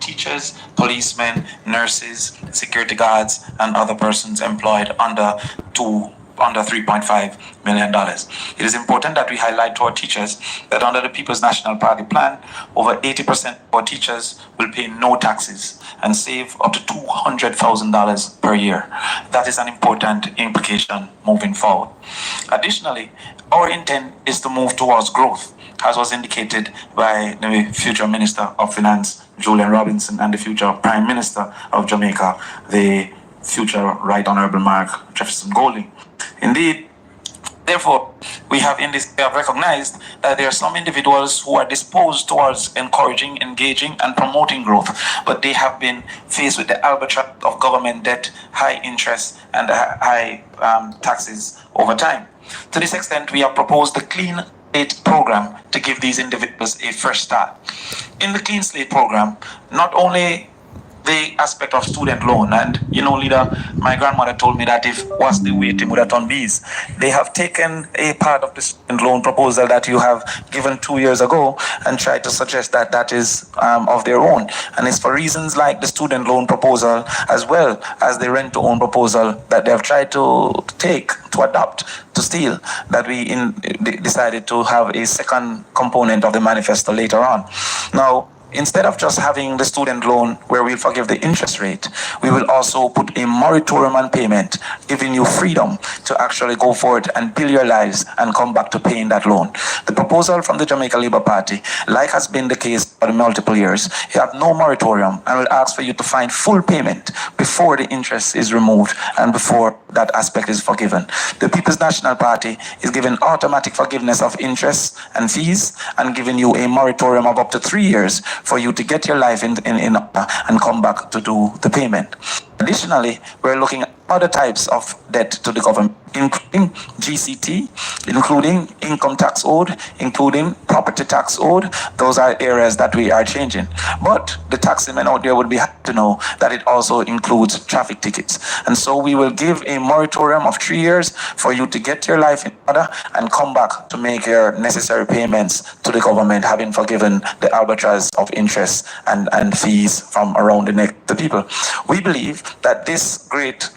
teachers, policemen, nurses, security guards, and other persons employed under $3.5 million. It is important that we highlight to our teachers that under the People's National Party plan, over 80% of our teachers will pay no taxes and save up to $200,000 per year. That is an important implication moving forward. Additionally, our intent is to move towards growth, as was indicated by the future Minister of Finance, Julian Robinson, and the future Prime Minister of Jamaica, the future Right Honorable Mark Jefferson Golding. Indeed, therefore, we have recognized that there are some individuals who are disposed towards encouraging, engaging, and promoting growth, but they have been faced with the albatross of government debt, high interest, and high taxes over time. To this extent, we have proposed the Clean Slate program to give these individuals a fresh start. In the Clean Slate program, not only the aspect of student loan, and leader, my grandmother told me that if was the waiting would have done these. They have taken a part of the student loan proposal that you have given 2 years ago and tried to suggest that that is of their own. And it's for reasons like the student loan proposal as well as the rent to own proposal that they have tried to adopt, to steal, that we decided to have a second component of the manifesto later on. Now, instead of just having the student loan where we'll forgive the interest rate, we will also put a moratorium on payment, giving you freedom to actually go forward and build your lives and come back to paying that loan. The proposal from the Jamaica Labour Party, like has been the case for multiple years, you have no moratorium and will ask for you to find full payment before the interest is removed and before that aspect is forgiven. The People's National Party is giving automatic forgiveness of interest and fees and giving you a moratorium of up to 3 years for you to get your life in order and come back to do the payment. Additionally, we're looking at other types of debt to the government, including GCT, including income tax owed, including property tax owed. Those are areas that we are changing. But the taxman out there would be happy to know that it also includes traffic tickets. And so we will give a moratorium of 3 years for you to get your life in order and come back to make your necessary payments to the government, having forgiven the albatross of interest and fees from around the neck of the people. We believe that this great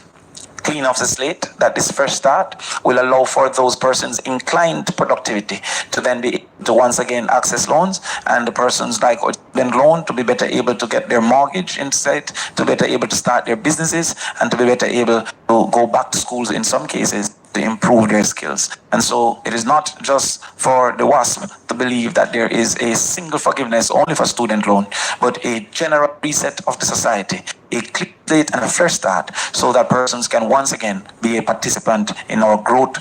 clean of the slate, that this first start will allow for those persons inclined to productivity to then be able to once again access loans, and the persons like then loan to be better able to get their mortgage instead, to better able to start their businesses, and to be better able to go back to schools in some cases to improve their skills. And so it is not just for the WASP to believe that there is a single forgiveness only for student loan, but a general reset of the society, a clean slate and a fresh start, so that persons can once again be a participant in our growth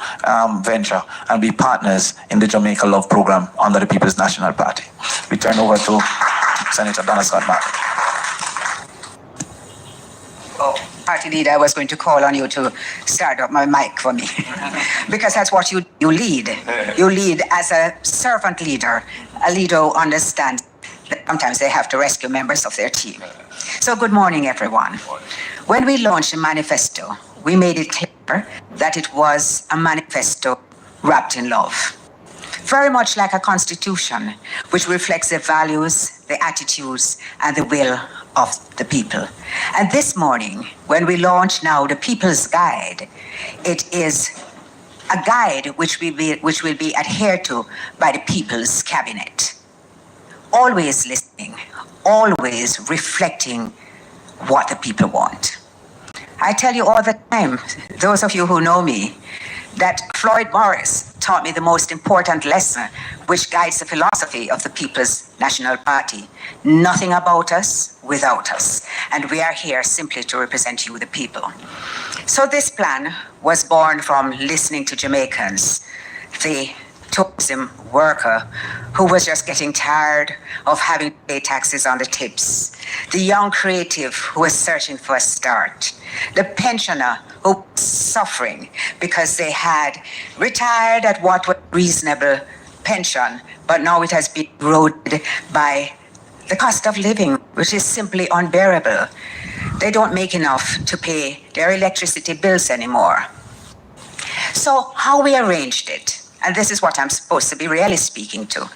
venture and be partners in the Jamaica Love program under the People's National Party. We turn over to Senator Donna Scott-Mark. Party leader, I was going to call on you to start up my mic for me because that's what you lead. You lead as a servant leader, a leader who understands that sometimes they have to rescue members of their team. So good morning, everyone. When we launched the manifesto, we made it clear that it was a manifesto wrapped in love. Very much like a constitution, which reflects the values, the attitudes, and the will of the people. And this morning, when we launch now the People's Guide, it is a guide which will be adhered to by the People's Cabinet. Always listening, always reflecting what the people want. I tell you all the time, those of you who know me, that Floyd Morris taught me the most important lesson which guides the philosophy of the People's National Party. Nothing about us without us. And we are here simply to represent you, the people. So this plan was born from listening to Jamaicans, the tourism worker who was just getting tired of having to pay taxes on the tips, the young creative who was searching for a start, the pensioner who was suffering because they had retired at what was reasonable pension, but now it has been eroded by the cost of living, which is simply unbearable. They don't make enough to pay their electricity bills anymore. So how we arranged it, and this is what I'm supposed to be really speaking to,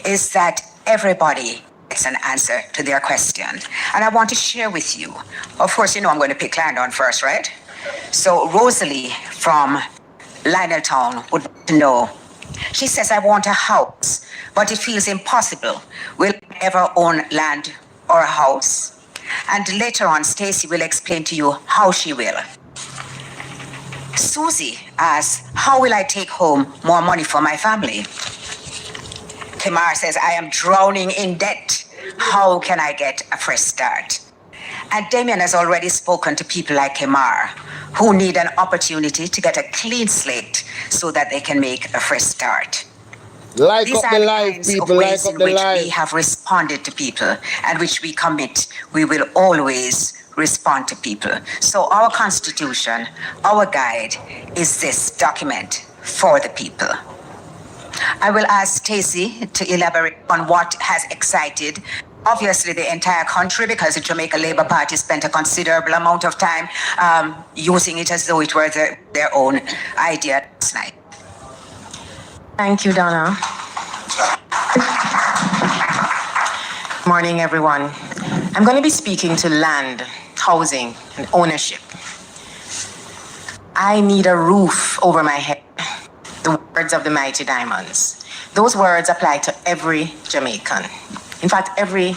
is that everybody it's an answer to their question. And I want to share with you. Of course, I'm going to pick Landon first, right? So Rosalie from Lioneltown would like to know. She says, I want a house, but it feels impossible. Will I ever own land or a house? And later on, Stacy will explain to you how she will. Susie asks, how will I take home more money for my family? Tamar says, I am drowning in debt. How can I get a fresh start? And Damien has already spoken to people like Tamar who need an opportunity to get a clean slate so that they can make a fresh start. Like These up are the the live, kinds of people. Like ways up in the which we live. have responded to people and which we commit. We will always respond to people. So our constitution, our guide, is this document for the people. I will ask Stacey to elaborate on what has excited, obviously, the entire country, because the Jamaica Labour Party spent a considerable amount of time using it as though it were their own idea last night. Thank you, Donna. Morning, everyone. I'm going to be speaking to land, housing, and ownership. I need a roof over my head. The words of the mighty diamonds. Those words apply to every Jamaican. In fact, every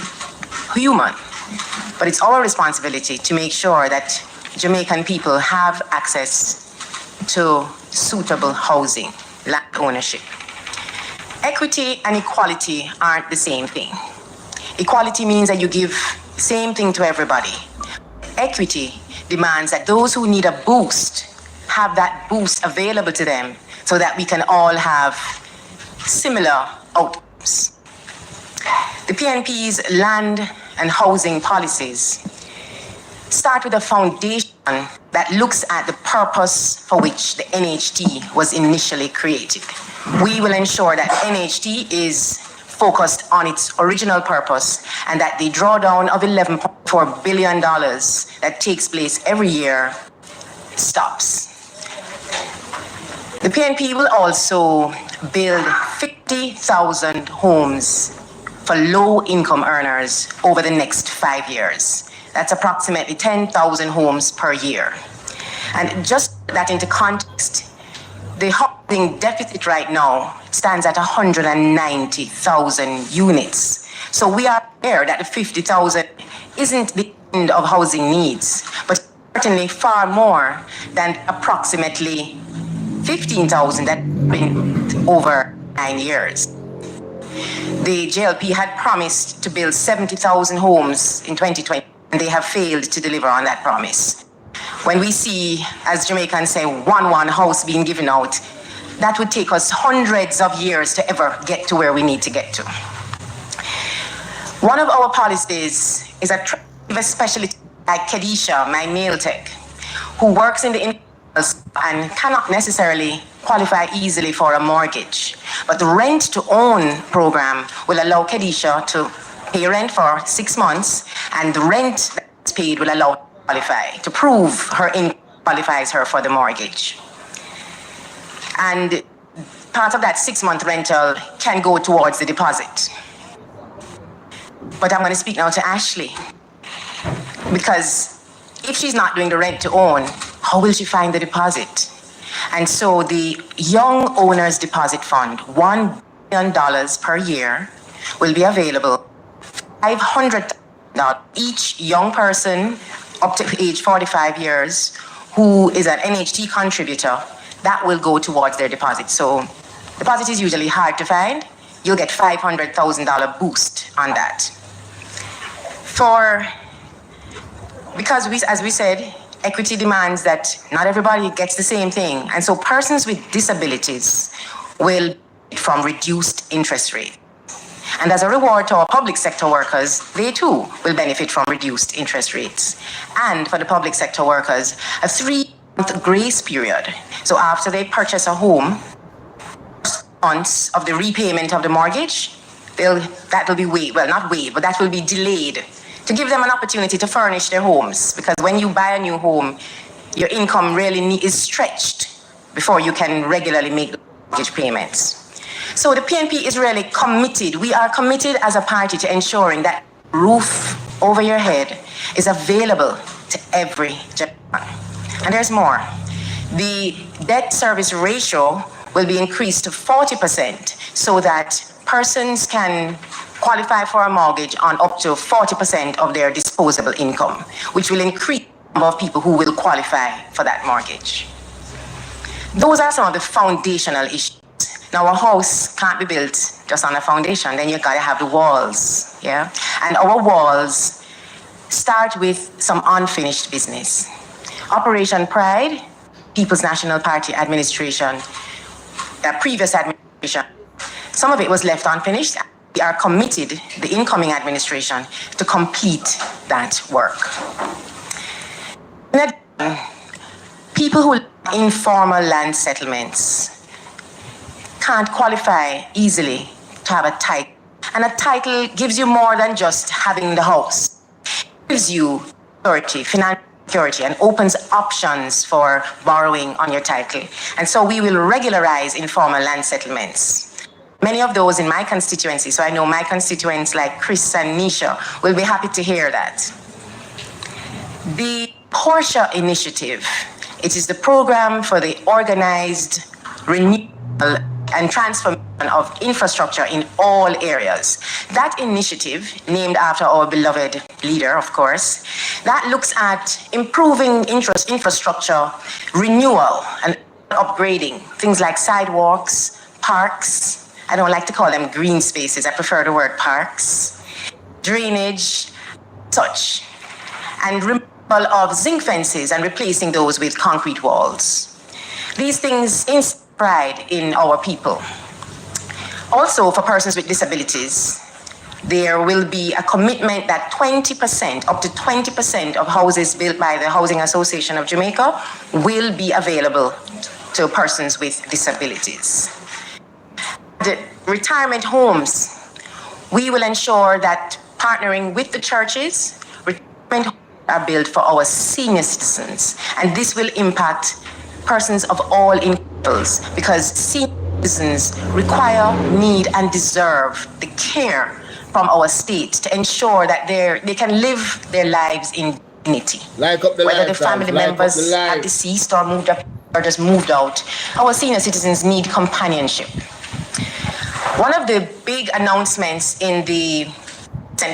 human. But it's our responsibility to make sure that Jamaican people have access to suitable housing, land ownership. Equity and equality aren't the same thing. Equality means that you give the same thing to everybody. Equity demands that those who need a boost have that boost available to them so that we can all have similar outcomes. The PNP's land and housing policies start with a foundation that looks at the purpose for which the NHT was initially created. We will ensure that the NHT is focused on its original purpose and that the drawdown of $11.4 billion that takes place every year stops. The PNP will also build 50,000 homes for low-income earners over the next 5 years. That's approximately 10,000 homes per year. And just that into context, the housing deficit right now stands at 190,000 units. So we are aware that the 50,000 isn't the end of housing needs, but certainly far more than approximately 15,000 that have been over 9 years. The JLP had promised to build 70,000 homes in 2020, and they have failed to deliver on that promise. When we see, as Jamaicans say, one house being given out, that would take us hundreds of years to ever get to where we need to get to. One of our policies is attractive, especially like Kedisha, my nail tech, who works in the and cannot necessarily qualify easily for a mortgage. But the rent-to-own program will allow Kedisha to pay rent for 6 months, and the rent that's paid will allow her to qualify, to prove her income qualifies her for the mortgage. And part of that 6-month rental can go towards the deposit. But I'm going to speak now to Ashley, because if she's not doing the rent to own, how will she find the deposit? And so the Young Owners Deposit Fund, $1 billion per year, will be available. $500,000 each young person up to age 45 years who is an NHT contributor, that will go towards their deposit. So deposit is usually hard to find. You'll get $500,000 boost on that. Because as we said, equity demands that not everybody gets the same thing. And so persons with disabilities will benefit from reduced interest rate. And as a reward to our public sector workers, they too will benefit from reduced interest rates. And for the public sector workers, a 3-month grace period. So after they purchase a home, months of the repayment of the mortgage, that will be waived, well, not waived, but that will be delayed, to give them an opportunity to furnish their homes. Because when you buy a new home, your income really is stretched before you can regularly make mortgage payments. So the PNP is really committed. We are committed as a party to ensuring that roof over your head is available to every Jamaican. And there's more. The debt service ratio will be increased to 40% so that persons can qualify for a mortgage on up to 40% of their disposable income, which will increase the number of people who will qualify for that mortgage. Those are some of the foundational issues. Now, a house can't be built just on a foundation, then you gotta have the walls, yeah? And our walls start with some unfinished business. Operation Pride, People's National Party administration, the previous administration, some of it was left unfinished. We are committed, the incoming administration, to complete that work. In addition, people who live in informal land settlements can't qualify easily to have a title. And a title gives you more than just having the house. It gives you security, financial security, and opens options for borrowing on your title. And so we will regularize informal land settlements. Many of those in my constituency, so I know my constituents like Chris and Nisha will be happy to hear that. The Portia Initiative, it is the program for the organized renewal and transformation of infrastructure in all areas. That initiative, named after our beloved leader, of course, that looks at improving infrastructure, renewal, and upgrading things like sidewalks, parks. I don't like to call them green spaces. I prefer the word parks, drainage, such, and removal of zinc fences and replacing those with concrete walls. These things instill pride in our people. Also, for persons with disabilities, there will be a commitment that 20%, up to 20% of houses built by the Housing Association of Jamaica will be available to persons with disabilities. The retirement homes, we will ensure that partnering with the churches, retirement homes are built for our senior citizens, and this will impact persons of all incomes because senior citizens require, need, and deserve the care from our state to ensure that they can live their lives in dignity. Whether the family members are deceased or moved up or just moved out, our senior citizens need companionship. One of the big announcements in the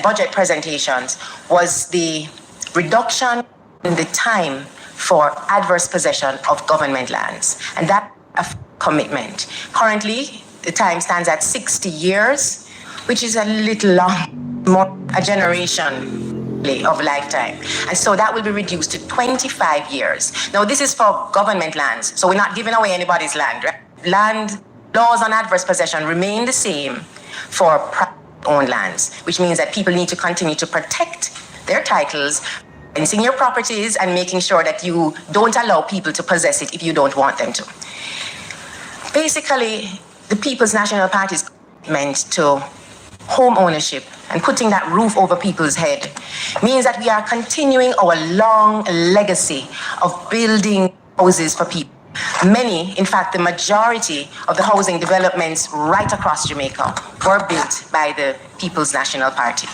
budget presentations was the reduction in the time for adverse possession of government lands. And that's a commitment. Currently, the time stands at 60 years, which is a little long, more a generation of lifetime. And so that will be reduced to 25 years. Now, this is for government lands, so we're not giving away anybody's land, right? Land laws on adverse possession remain the same for private-owned lands, which means that people need to continue to protect their titles, fencing your properties and making sure that you don't allow people to possess it if you don't want them to. Basically, the People's National Party's commitment to home ownership and putting that roof over people's head means that we are continuing our long legacy of building houses for people. Many, in fact, the majority of the housing developments right across Jamaica were built by the People's National Party.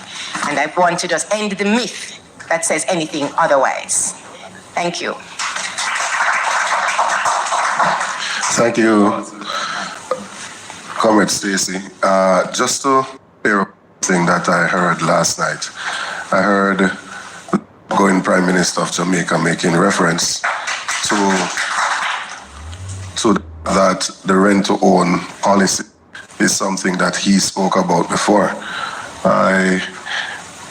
And I want to just end the myth that says anything otherwise. Thank you. Thank you, Comrade Stacey. Just to clear up something that I heard last night, I heard the outgoing Prime Minister of Jamaica making reference to that the rent-to-own policy is something that he spoke about before.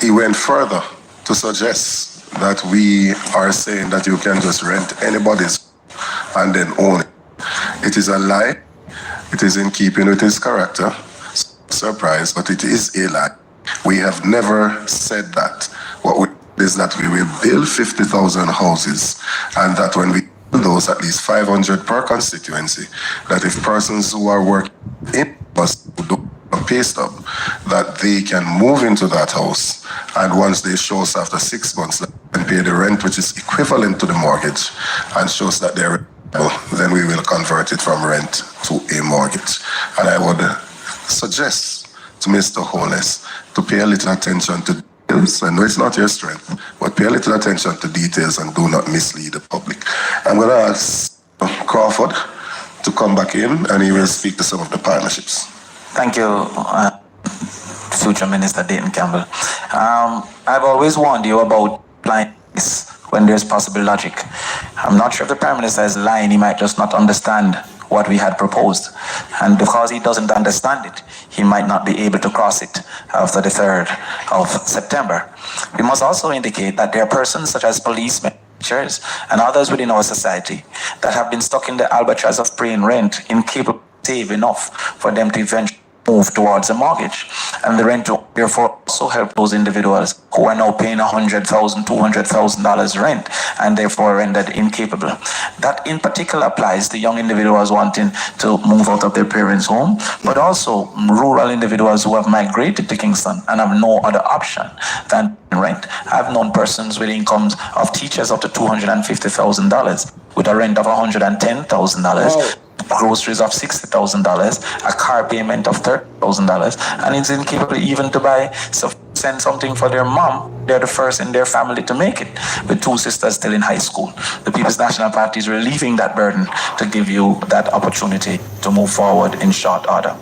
He went further to suggest that we are saying that you can just rent anybody's and then own it. It is a lie. It is in keeping with his character. Surprise, but it is a lie. We have never said that. What we is that we will build 50,000 houses and that when we build those, at least 500 per constituency, that if persons who are working in us do a pay stub, that they can move into that house, and once they show us after 6 months that they can pay the rent which is equivalent to the mortgage and shows that they're then we will convert it from rent to a mortgage. And I would suggest to Mr. Holness to pay a little attention to details. I know it's not your strength, but pay a little attention to details and do not mislead the public. I'm going to ask Crawford to come back in and he will speak to some of the partnerships. Thank you, Future Minister Dayton Campbell. I've always warned you about applying this when there's possible logic. I'm not sure if the Prime Minister is lying, he might just not understand what we had proposed. And because he doesn't understand it, he might not be able to cross it after the 3rd of September. We must also indicate that there are persons such as policemen, teachers, and others within our society that have been stuck in the albatross of paying rent, incapable to save enough for them to eventually move towards a mortgage. And the rent will therefore also help those individuals who are now paying $100,000, $200,000 rent and therefore rendered incapable. That in particular applies to young individuals wanting to move out of their parents' home, but also rural individuals who have migrated to Kingston and have no other option than rent. I've known persons with incomes of teachers up to $250,000 with a rent of $110,000. Groceries of $60,000, a car payment of $30,000, and it's incapable even to send something for their mom. They're the first in their family to make it, with 2 sisters still in high school. The People's National Party is relieving that burden to give you that opportunity to move forward in short order.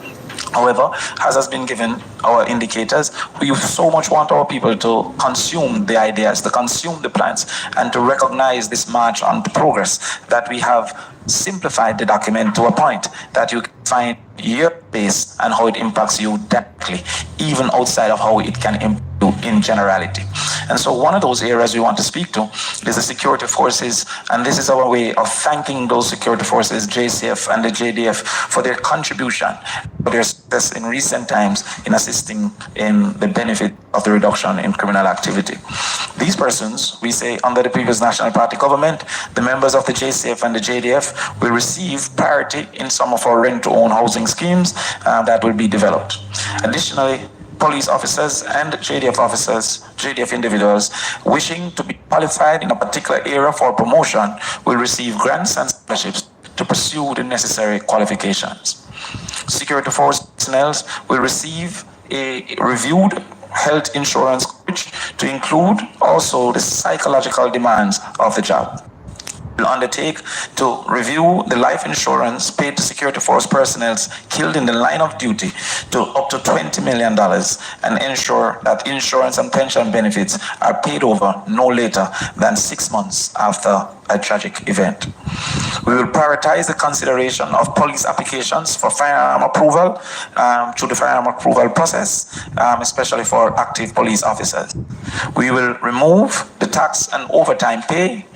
However, as has been given our indicators, we so much want our people to consume the ideas, to consume the plans, and to recognize this march on progress, that we have simplified the document to a point that you can find your base and how it impacts you directly, even outside of how it can impact you in generality. And so one of those areas we want to speak to is the security forces, and this is our way of thanking those security forces, JCF and the JDF, for their contribution, for their success in recent times in assisting in the benefit of the reduction in criminal activity. These persons, we say, under the previous National Party government, the members of the JCF and the JDF will receive priority in some of our rent-to-own housing schemes that will be developed. Additionally, police officers and JDF officers, JDF individuals wishing to be qualified in a particular area for promotion will receive grants and scholarships to pursue the necessary qualifications. Security force personnel will receive a reviewed health insurance coverage to include also the psychological demands of the job. Will undertake to review the life insurance paid to security force personnel killed in the line of duty to up to $20 million and ensure that insurance and pension benefits are paid over no later than 6 months after a tragic event. We will prioritize the consideration of police applications for firearm approval through the firearm approval process, especially for active police officers. We will remove the tax and overtime pay,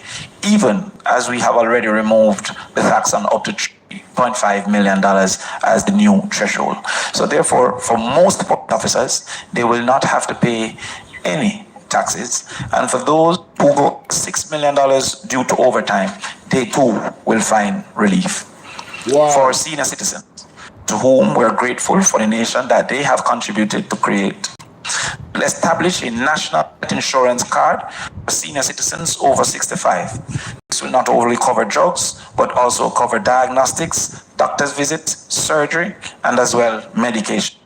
even as we have already removed the tax on up to $3.5 million as the new threshold. So therefore, for most police officers, they will not have to pay any taxes. And for those who go $6 million due to overtime, they too will find relief. Wow. For senior citizens, to whom we're grateful for the nation that they have contributed to create, we'll establish a national health insurance card for senior citizens over 65. This will not only cover drugs, but also cover diagnostics, doctor's visits, surgery, and as well medication.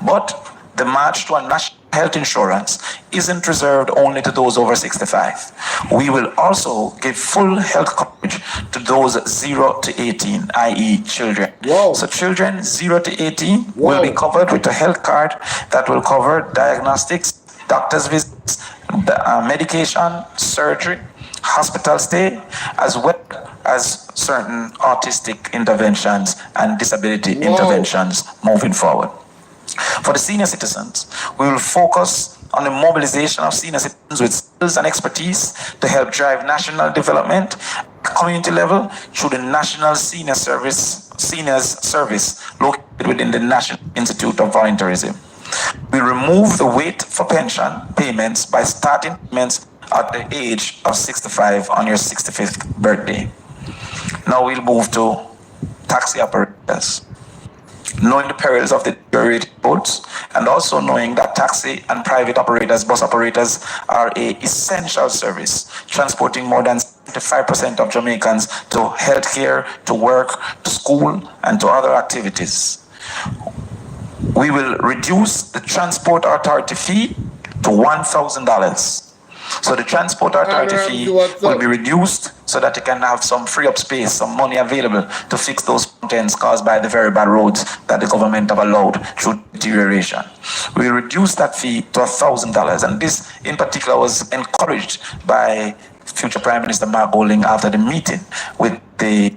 But the march to a national health insurance isn't reserved only to those over 65. We will also give full health coverage to those 0 to 18, i.e. children. Whoa. So children 0 to 18 will be covered with a health card that will cover diagnostics, doctor's visits, medication, surgery, hospital stay, as well as certain autistic interventions and disability interventions moving forward. For the senior citizens, we will focus on the mobilization of senior citizens with skills and expertise to help drive national development at community level through the National Seniors Service located within the National Institute of Volunteerism. We remove the wait for pension payments by starting payments at the age of 65 on your 65th birthday. Now we'll move to taxi operators. Knowing the perils of the deteriorated roads, and also knowing that taxi and private operators, bus operators, are an essential service, transporting more than 75% of Jamaicans to healthcare, to work, to school, and to other activities. We will reduce the transport authority fee to $1,000. So the transport authority fee will be reduced so that you can have some free up space, some money available to fix those fountains caused by the very bad roads that the government have allowed through deterioration. We will reduce that fee to $1,000, and this in particular was encouraged by future Prime Minister Mark Golding after the meeting with the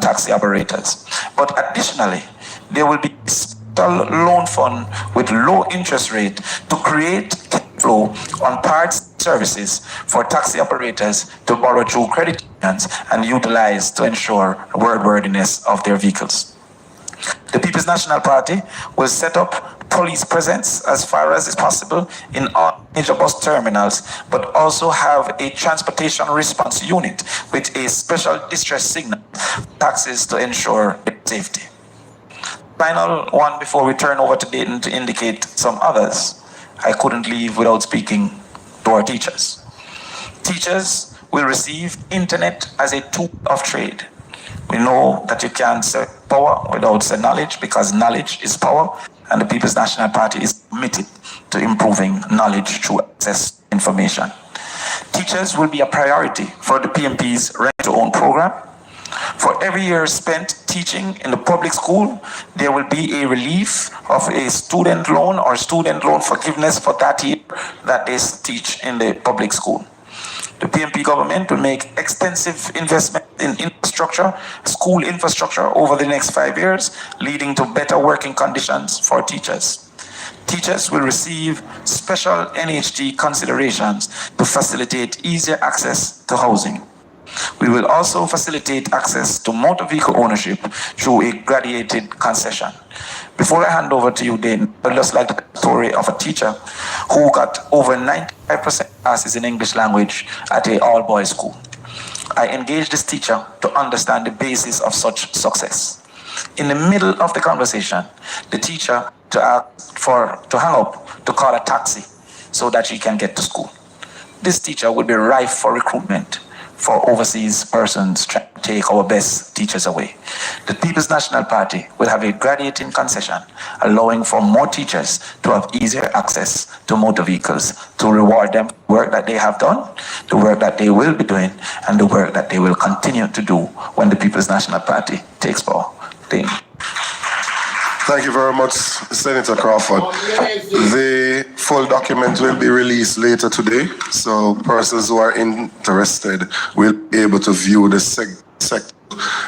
taxi operators. But additionally, there will be a special loan fund with low interest rate to create flow on parts services for taxi operators to borrow through credit unions and utilize to ensure roadworthiness of their vehicles. The People's National Party will set up police presence as far as is possible in all major bus terminals, but also have a transportation response unit with a special distress signal taxis to ensure safety. Final one before we turn over to Dayton to indicate some others. I couldn't leave without speaking to our teachers. Teachers will receive internet as a tool of trade. We know that you can't sell power without selling knowledge, because knowledge is power, and the People's National Party is committed to improving knowledge through access to information. Teachers will be a priority for the PMP's rent-to-own program. For every year spent teaching in the public school, there will be a relief of a student loan or student loan forgiveness for that year that they teach in the public school. The PMP government will make extensive investment in infrastructure, school infrastructure over the next 5 years, leading to better working conditions for teachers. Teachers will receive special NHT considerations to facilitate easier access to housing. We will also facilitate access to motor vehicle ownership through a graduated concession. Before I hand over to you, Dane, I'd just like to tell the story of a teacher who got over 95% passes in English language at an all-boys school. I engaged this teacher to understand the basis of such success. In the middle of the conversation, the teacher to hang up to call a taxi so that she can get to school. This teacher would be rife for recruitment for overseas persons trying to take our best teachers away. The People's National Party will have a graduating concession allowing for more teachers to have easier access to motor vehicles to reward them for the work that they have done, the work that they will be doing, and the work that they will continue to do when the People's National Party takes power. Thank you. Thank you very much, Senator Crawford. The full document will be released later today, so persons who are interested will be able to view the sector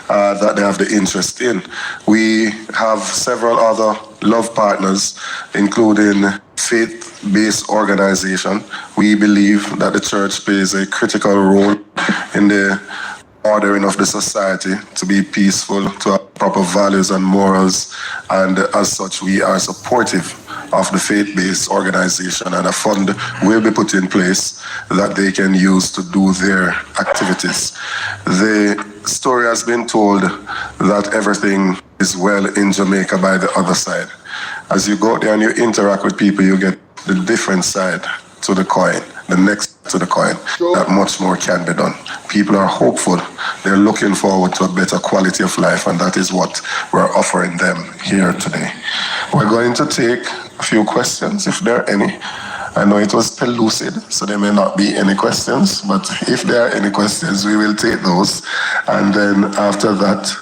that they have the interest in. We have several other love partners, including faith-based organization. We believe that the church plays a critical role in the ordering of the society to be peaceful, to have proper values and morals, and as such we are supportive of the faith-based organization, and a fund will be put in place that they can use to do their activities. The story has been told that everything is well in Jamaica by the other side. As you go there and you interact with people, you get the different side to the coin, the next to the coin, that much more can be done. People are hopeful. They're looking forward to a better quality of life, and that is what we're offering them here today. We're going to take a few questions, if there are any. I know it was pellucid, so there may not be any questions, but if there are any questions, we will take those. And then after that,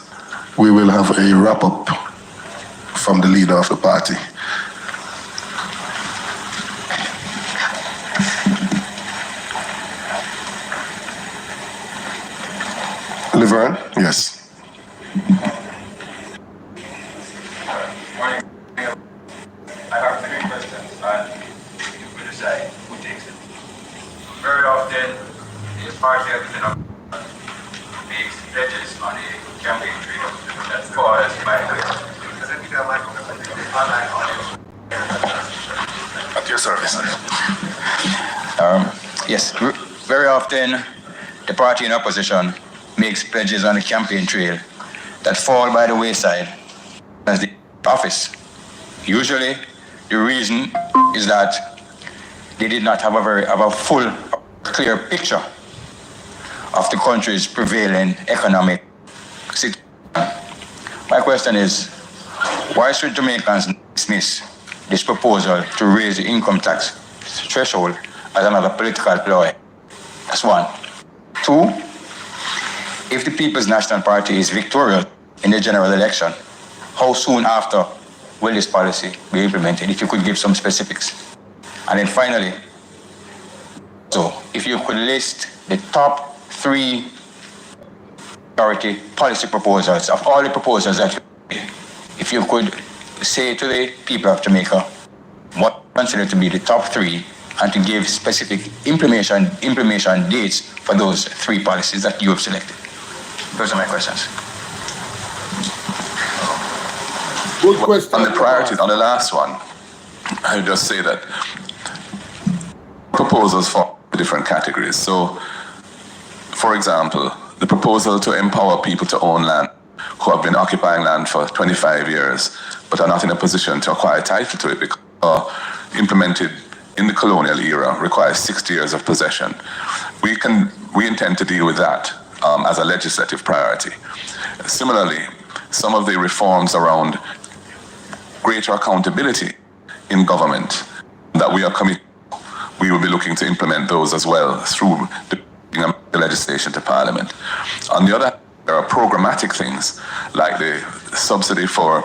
we will have a wrap-up from the leader of the party. Laverne, yes. Morning. I have 3 questions, and we decide who takes it. Very often, the party makes pledges on a campaign trail that falls by the way. At your service. Yes, very often, the party in opposition makes pledges on the campaign trail that fall by the wayside as the office. Usually, the reason is that they did not have a full, clear picture of the country's prevailing economic situation. My question is, why should Jamaicans dismiss this proposal to raise the income tax threshold as another political ploy. That's one. Two, if the People's National Party is victorious in the general election, how soon after will this policy be implemented? If you could give some specifics. And then finally, so if you could list the top 3 priority policy proposals of all the proposals that you made, if you could say to the people of Jamaica what you consider to be the top 3 and to give specific implementation dates for those 3 policies that you have selected. Those are my questions. Good question. On the priorities, on the last one, I would just say that proposals for different categories. So, for example, the proposal to empower people to own land who have been occupying land for 25 years but are not in a position to acquire title to it because implemented in the colonial era requires 60 years of possession. We intend to deal with that as a legislative priority. Similarly, some of the reforms around greater accountability in government that we are committed, we will be looking to implement those as well through the legislation to Parliament. On the other hand, there are programmatic things like the subsidy for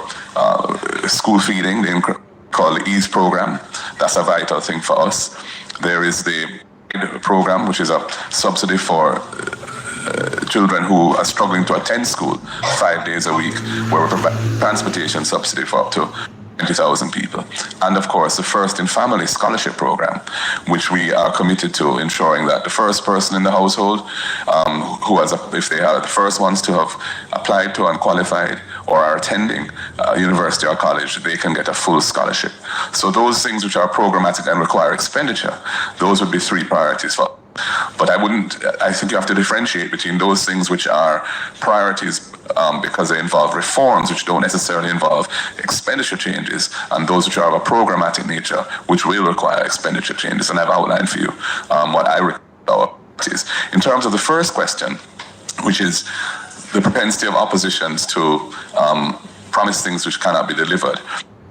school feeding, called the EASE program. That's a vital thing for us. There is the program, which is a subsidy for children who are struggling to attend school 5 days a week, where we provide transportation subsidy for up to 20,000 people. And of course, the First in Family Scholarship Program, which we are committed to ensuring that the first person in the household, if they are the first ones to have applied to and qualified or are attending university or college, they can get a full scholarship. So those things which are programmatic and require expenditure, those would be 3 priorities for. But I think you have to differentiate between those things which are priorities because they involve reforms which don't necessarily involve expenditure changes, and those which are of a programmatic nature which will require expenditure changes. And I've outlined for you what I regard is. In terms of the first question, which is the propensity of oppositions to promise things which cannot be delivered.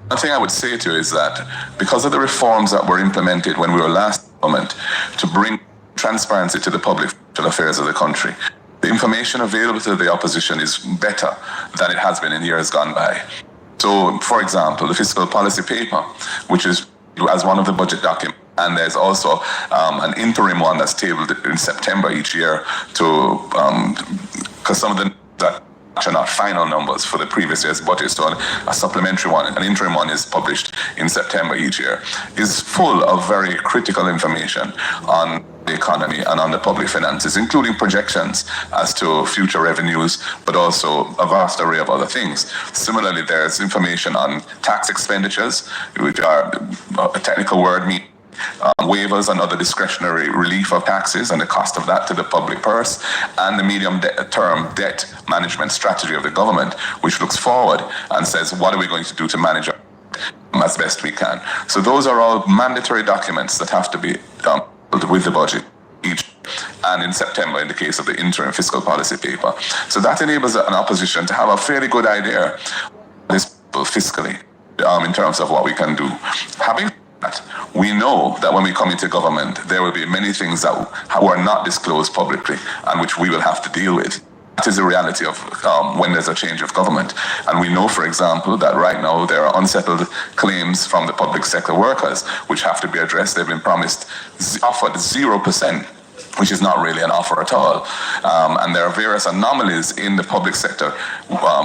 One thing I would say to you is that because of the reforms that were implemented when we were last in government to bring transparency to the public affairs of the country, the information available to the opposition is better than it has been in years gone by. So, for example, the fiscal policy paper, which is as one of the budget documents, and there's also an interim one that's tabled in September each year to, because some of the that are not final numbers for the previous year's budget, so a supplementary one, an interim one is published in September each year, is full of very critical information on the economy and on the public finances, including projections as to future revenues, but also a vast array of other things. Similarly, there's information on tax expenditures, which are a technical word meaning waivers and other discretionary relief of taxes and the cost of that to the public purse, and the medium-term debt management strategy of the government, which looks forward and says, what are we going to do to manage our debt as best we can? So those are all mandatory documents that have to be with the budget each, and in September in the case of the interim fiscal policy paper. So that enables an opposition to have a fairly good idea this fiscally in terms of what we can do. Having that, we know that when we come into government, there will be many things that are not disclosed publicly and which we will have to deal with. That is the reality of when there's a change of government. And we know, for example, that right now there are unsettled claims from the public sector workers which have to be addressed. They've been offered 0%, which is not really an offer at all. And there are various anomalies in the public sector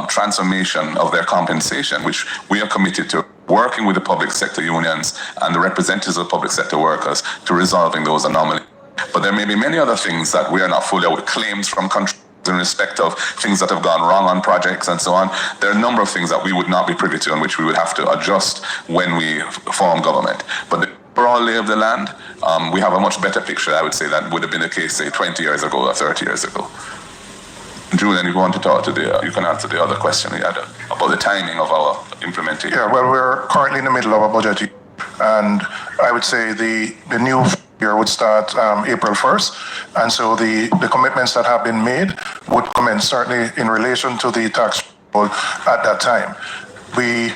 transformation of their compensation, which we are committed to working with the public sector unions and the representatives of public sector workers to resolving those anomalies. But there may be many other things that we are not fully aware of, claims from countries in respect of things that have gone wrong on projects and so on. There are a number of things that we would not be privy to and which we would have to adjust when we form government. But the overall lay of the land, we have a much better picture, I would say, than would have been the case, say, 20 years ago or 30 years ago. Julian, if you want to talk to you can answer the other question we had about the timing of our implementation. Yeah, well, we're currently in the middle of a budget year, and I would say the new year would start April 1st, and so the commitments that have been made would commence certainly in relation to the tax at that time. We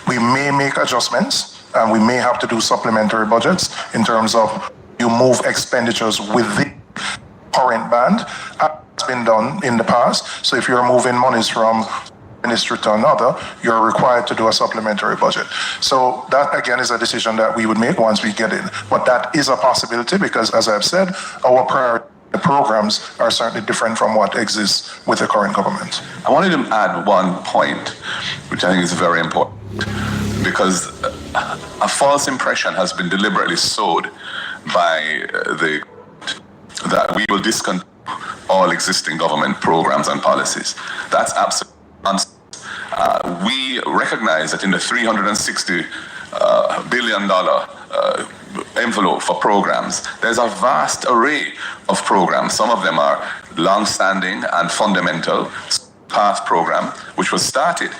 we may make adjustments and we may have to do supplementary budgets in terms of you move expenditures within current band. It's been done in the past. So if you're moving monies from ministry to another, you're required to do a supplementary budget. So that again is a decision that we would make once we get in. But that is a possibility because, as I've said, our priority programs are certainly different from what exists with the current government. I wanted to add one point, which I think is very important, because a false impression has been deliberately sowed by that we will discontinue all existing government programs and policies. That's absolutely nonsense. We recognize that in the $360 billion envelope for programs, there's a vast array of programs. Some of them are long-standing and fundamental. PATH program, which was started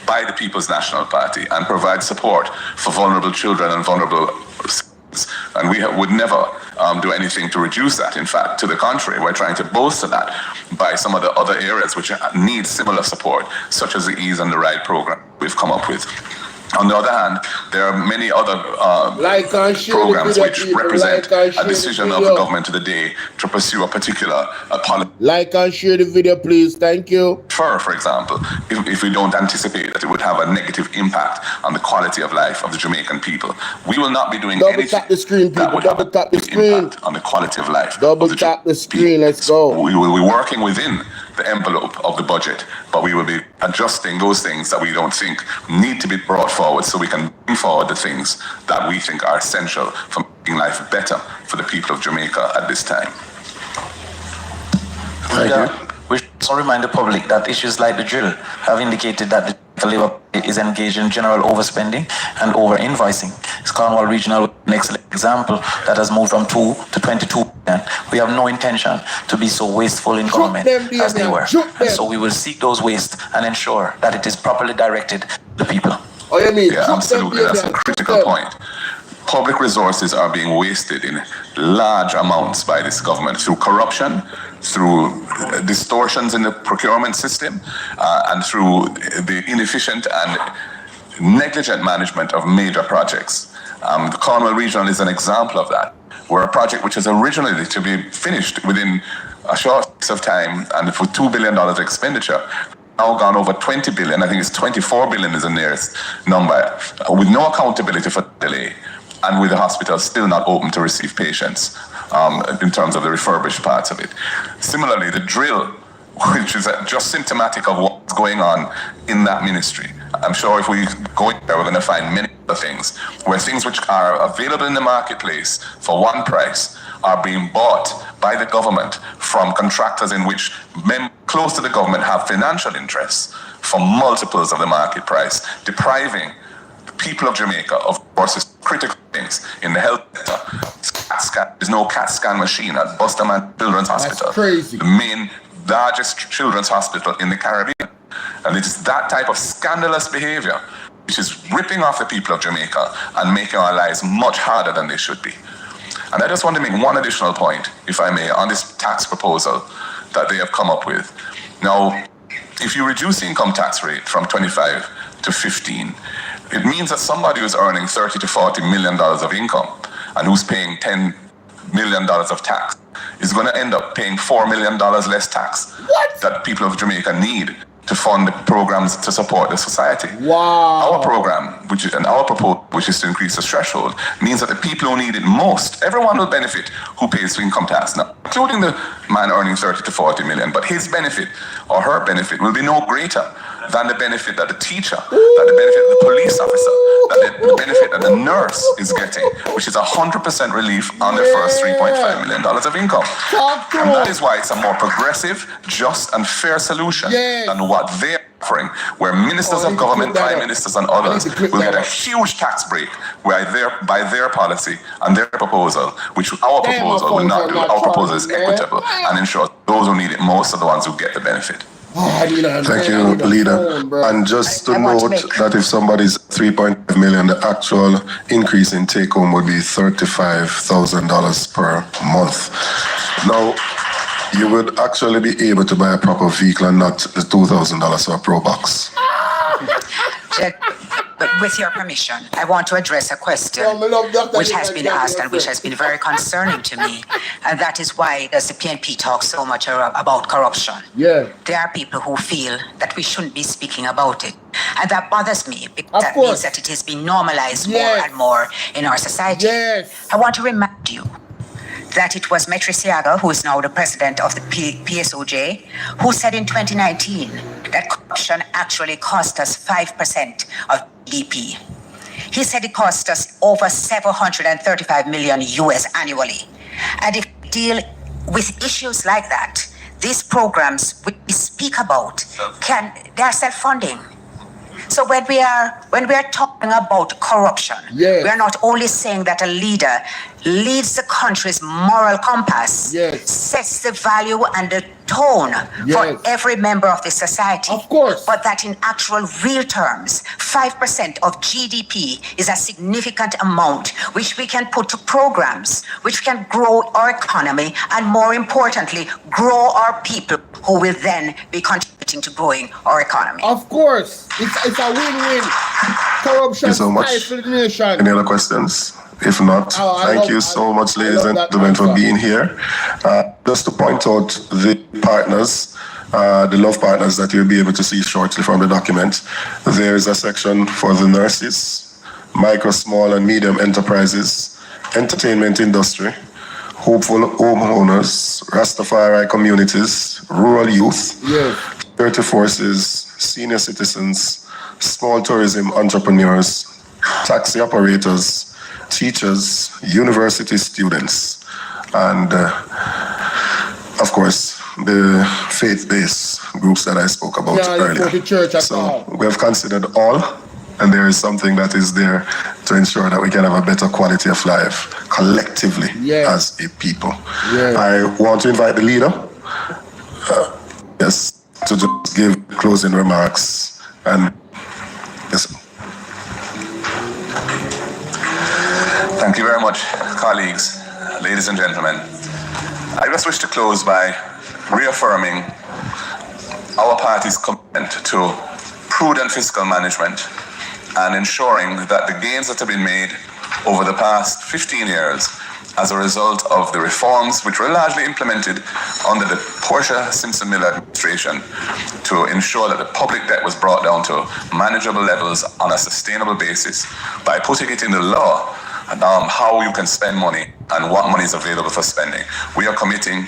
by the People's National Party and provides support for vulnerable children and vulnerable citizens. And we would never do anything to reduce that. In fact, to the contrary, we're trying to bolster that by some of the other areas which need similar support, such as the Ease and the Ride program we've come up with. On the other hand, there are many other programs which represent a decision of the government of the day to pursue a particular policy. Like and share the video, please. Thank you. For example, if we don't anticipate that it would have a negative impact on the quality of life of the Jamaican people, we will not be doing anything that would have an impact on the quality of life. Double tap the screen. Let's go. We will be working within the envelope of the budget, but we will be adjusting those things that we don't think need to be brought forward so we can bring forward the things that we think are essential for making life better for the people of Jamaica at this time. Thank you. We should also remind the public that issues like the drill have indicated that the Labour Party is engaged in general overspending and over-invoicing. Cornwall Regional is an excellent example that has moved from 2 to 22 billion. We have no intention to be so wasteful in government as they were. And so we will seek those wastes and ensure that it is properly directed to the people. Oh, you mean? Yeah, absolutely. That's a critical point. Public resources are being wasted in large amounts by this government through corruption, through distortions in the procurement system, and through the inefficient and negligent management of major projects. The Cornwall Regional is an example of that, where a project which was originally to be finished within a short space of time and for $2 billion expenditure, now gone over 20 billion. I think it's 24 billion is the nearest number, with no accountability for delay, and with the hospital still not open to receive patients in terms of the refurbished parts of it. Similarly, the drill, which is just symptomatic of what's going on in that ministry. I'm sure if we go in there, we're going to find many other things, where things which are available in the marketplace for one price are being bought by the government from contractors in which men close to the government have financial interests for multiples of the market price, depriving the people of Jamaica of course critical things in the health sector. There's no CAT scan machine at Busterman Children's Hospital. That's crazy. The main largest children's hospital in the Caribbean. And it is that type of scandalous behavior which is ripping off the people of Jamaica and making our lives much harder than they should be. And I just want to make one additional point, if I may, on this tax proposal that they have come up with. Now, if you reduce the income tax rate from 25 to 15, it means that somebody who's earning $30 to $40 million of income and who's paying $10 million of tax is going to end up paying $4 million less tax that people of Jamaica need to fund the programs to support the society. Wow. Our program, which is, and our proposal, which is to increase the threshold, means that the people who need it most, everyone will benefit who pays income tax now, including the man earning 30 to 40 million, but his benefit or her benefit will be no greater than the benefit that the teacher, that the benefit of the police officer, that the benefit that the nurse is getting, which is 100% relief on their first $3.5 million of income. And that is why it's a more progressive, just and fair solution than what they're offering, where ministers of government, prime ministers and others will get a huge tax break by their policy and their proposal, which our proposal will not do. Our proposal is equitable and ensures those who need it most are the ones who get the benefit. Thank you, leader. And just to note that if somebody's 3.5 million, the actual increase in take home would be $35,000 per month. Now, you would actually be able to buy a proper vehicle and not the $2,000 for a Pro Box. But with your permission, I want to address a question which has been asked and which has been very concerning to me. And that is why does the PNP talk so much about corruption? Yeah. There are people who feel that we shouldn't be speaking about it. And that bothers me because Of that course. means that it has been normalized more Yes. and more in our society. Yes. I want to remind you that it was Metri Siaga, who is now the president of the PSOJ, who said in 2019 that corruption actually cost us 5% of GDP. He said it cost us over 735 million US annually. And if we deal with issues like that, these programs we speak about they are self-funding. So when we are talking about corruption, Yes. we are not only saying that a leader leads the country's moral compass, Yes. sets the value and the tone for Yes. every member of the society. Of course. But that in actual real terms, 5% of GDP is a significant amount which we can put to programs which can grow our economy and, more importantly, grow our people who will then be contributing to growing our economy. Of course. It's a win-win. Corruption Thank you so much. stifles the nation. Any other questions? If not, thank you so much, ladies and gentlemen, for being here. Just to point out the partners, the love partners that you'll be able to see shortly from the document. There is a section for the nurses, micro, small, and medium enterprises, entertainment industry, hopeful homeowners, Rastafari communities, rural youth, security forces, senior citizens, small tourism entrepreneurs, taxi operators, teachers, university students, and of course, the faith-based groups that I spoke about earlier. So we have considered all, and there is something that is there to ensure that we can have a better quality of life collectively as a people. I want to invite the leader, to just give closing remarks. And yes. Thank you very much, colleagues, ladies and gentlemen. I just wish to close by reaffirming our party's commitment to prudent fiscal management and ensuring that the gains that have been made over the past 15 years as a result of the reforms which were largely implemented under the Portia Simpson Miller administration to ensure that the public debt was brought down to manageable levels on a sustainable basis by putting it in the law how you can spend money and what money is available for spending. We are committing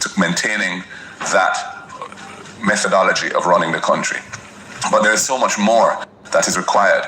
to maintaining that methodology of running the country. But there is so much more that is required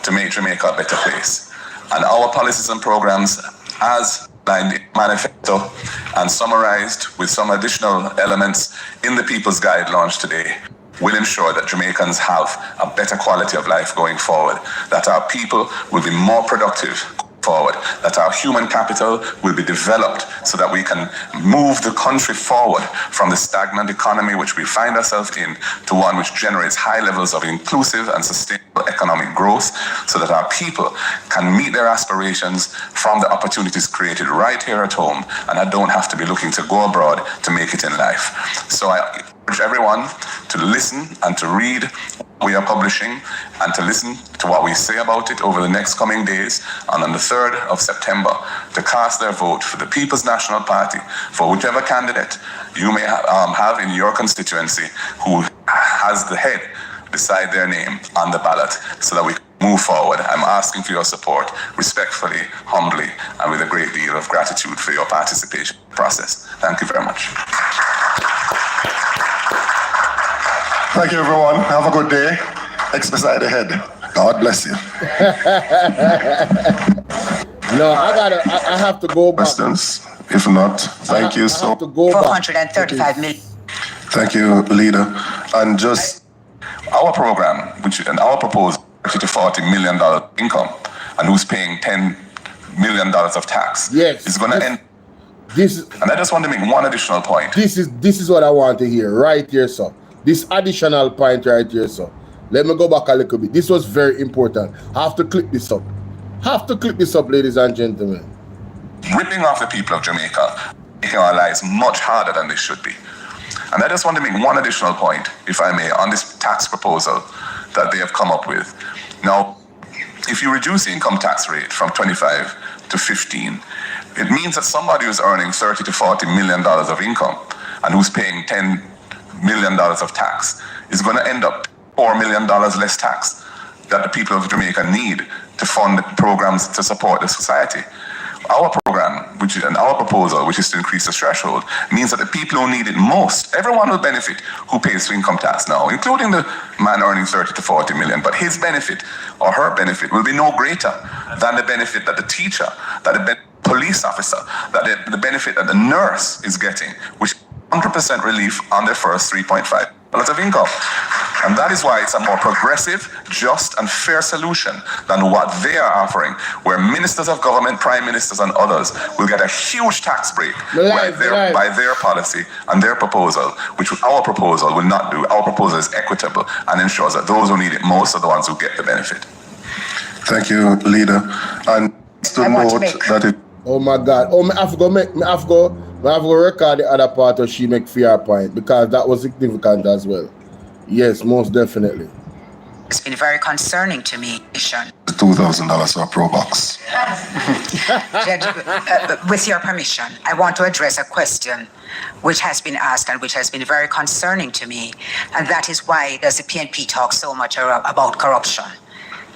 to make Jamaica a better place. And our policies and programs, as outlined in Manifesto and summarized with some additional elements in the People's Guide launched today, will ensure that Jamaicans have a better quality of life going forward, that our people will be more productive forward, that our human capital will be developed so that we can move the country forward from the stagnant economy which we find ourselves in to one which generates high levels of inclusive and sustainable economic growth, so that our people can meet their aspirations from the opportunities created right here at home, and I don't have to be looking to go abroad to make it in life. So I urge everyone to listen and to read what we are publishing and to listen to what we say about it over the next coming days, and on the 3rd of September to cast their vote for the People's National Party for whichever candidate you may have in your constituency who has the head beside their name on the ballot, so that we can move forward. I'm asking for your support respectfully, humbly, and with a great deal of gratitude for your participation in the process. Thank you very much. Thank you, everyone. Have a good day. Exercise ahead. God bless you. No, I have to go back. Questions? If not, thank you so much. 435 million. Thank you, leader. And just our program, and our proposal, $30 to $40 million income, and who's paying $10 million of tax, is going to end. And I just want to make one additional point. This is what I want to hear right here, sir. This additional point right here, sir. Let me go back a little bit. This was very important. I have to click this up. Ladies and gentlemen. Ripping off the people of Jamaica, making our lives much harder than they should be. And I just want to make one additional point, if I may, on this tax proposal that they have come up with. Now, if you reduce the income tax rate from 25 to 15, it means that somebody who's earning $30 to $40 million of income and who's paying $10 million of tax is going to end up $4 million less tax that the people of Jamaica need to fund programs to support the society. Our program, our proposal, which is to increase the threshold, means that the people who need it most, everyone will benefit who pays income tax now, including the man earning 30 to 40 million. But his benefit or her benefit will be no greater than the benefit that the teacher, that the police officer, that the benefit that the nurse is getting, which is 100% relief on their first $3.5 of income. And that is why it's a more progressive, just, and fair solution than what they are offering, where ministers of government, prime ministers, and others will get a huge tax break by their policy and their proposal, which our proposal will not do. Our proposal is equitable and ensures that those who need it most are the ones who get the benefit. Thank you, Leader. And to note that it. Oh my God! Oh, I have to record the other part of she make fair point because that was significant as well. Yes, most definitely. It's been very concerning to me, Sean. $2,000 for a pro box. Judge, with your permission, I want to address a question which has been asked and which has been very concerning to me, and that is why does the PNP talk so much about corruption?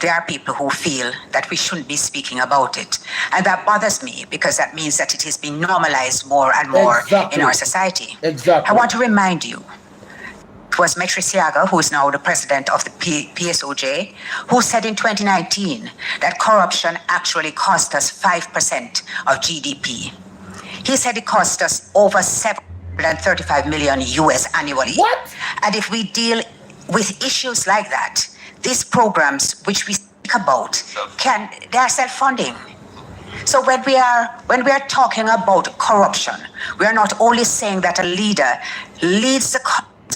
There are people who feel that we shouldn't be speaking about it. And that bothers me because that means that it has been normalized more and more in our society. Exactly. I want to remind you, it was Metri Siaga, who is now the president of the PSOJ, who said in 2019 that corruption actually cost us 5% of GDP. He said it cost us over 735 million US annually. What? And if we deal with issues like that, these programs which we speak about they are self-funding. So when we are talking about corruption, we are not only saying that a leader leads the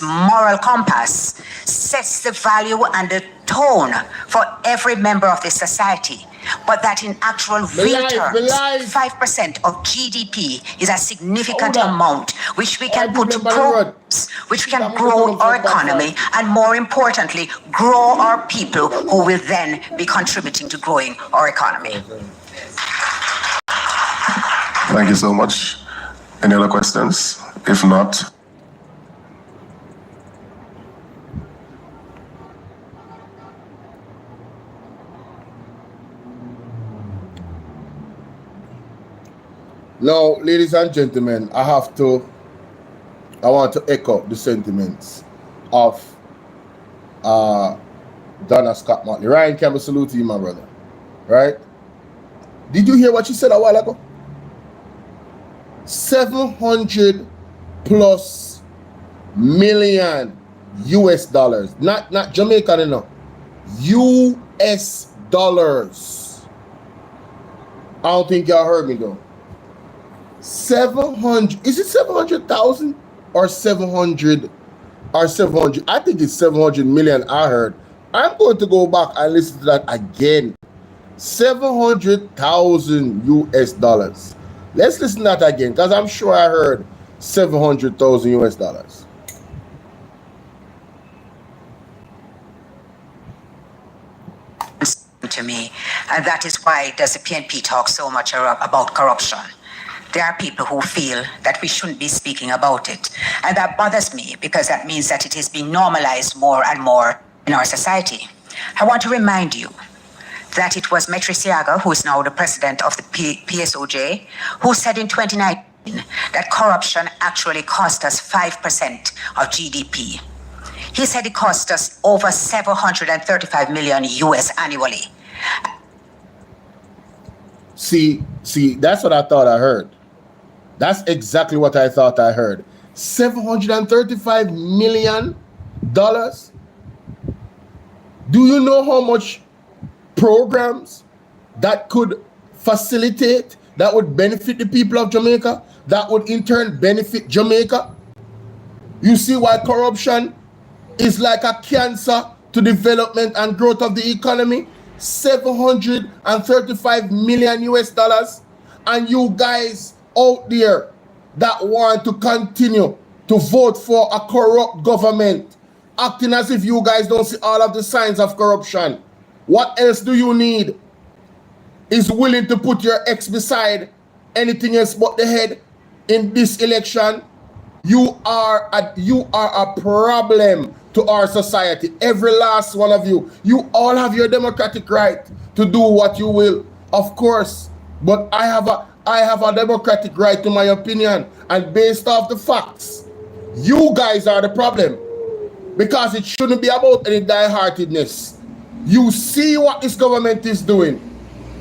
moral compass, sets the value and the tone for every member of the society, but that in actual real terms, 5% of GDP is a significant amount which we can put to programs, which we can grow our economy, and more importantly, grow our people who will then be contributing to growing our economy. Thank you so much. Any other questions? If not, now, ladies and gentlemen, I want to echo the sentiments of Donna Scott Motley. Ryan Campbell, salute to you, my brother. Right? Did you hear what she said a while ago? 700 plus million US dollars. Not Jamaican enough. US dollars. I don't think y'all heard me though. 700, is it 700,000 or 700 or 700? I think it's 700 million. I heard. I'm going to go back and listen to that again. 700,000 US dollars. Let's listen to that again because I'm sure I heard 700,000 US dollars. To me, and that is why does the PNP talk so much about corruption. There are people who feel that we shouldn't be speaking about it. And that bothers me because that means that it has been normalized more and more in our society. I want to remind you that it was Metri Siaga, who is now the president of the PSOJ, who said in 2019 that corruption actually cost us 5% of GDP. He said it cost us over 735 million US annually. See, that's what I thought I heard. That's exactly what I thought I heard. $735 million? Do you know how much programs that could facilitate, that would benefit the people of Jamaica, that would in turn benefit Jamaica? You see why corruption is like a cancer to development and growth of the economy? 735 million US dollars, and you guys out there that want to continue to vote for a corrupt government, acting as if you guys don't see all of the signs of corruption. What else do you need? Is willing to put your ex beside anything else but the head in this election? You are a problem to our society. Every last one of you. You all have your democratic right to do what you will, of course. But I have a democratic right to my opinion, and based off the facts, you guys are the problem, because it shouldn't be about any die-heartedness. You see what this government is doing,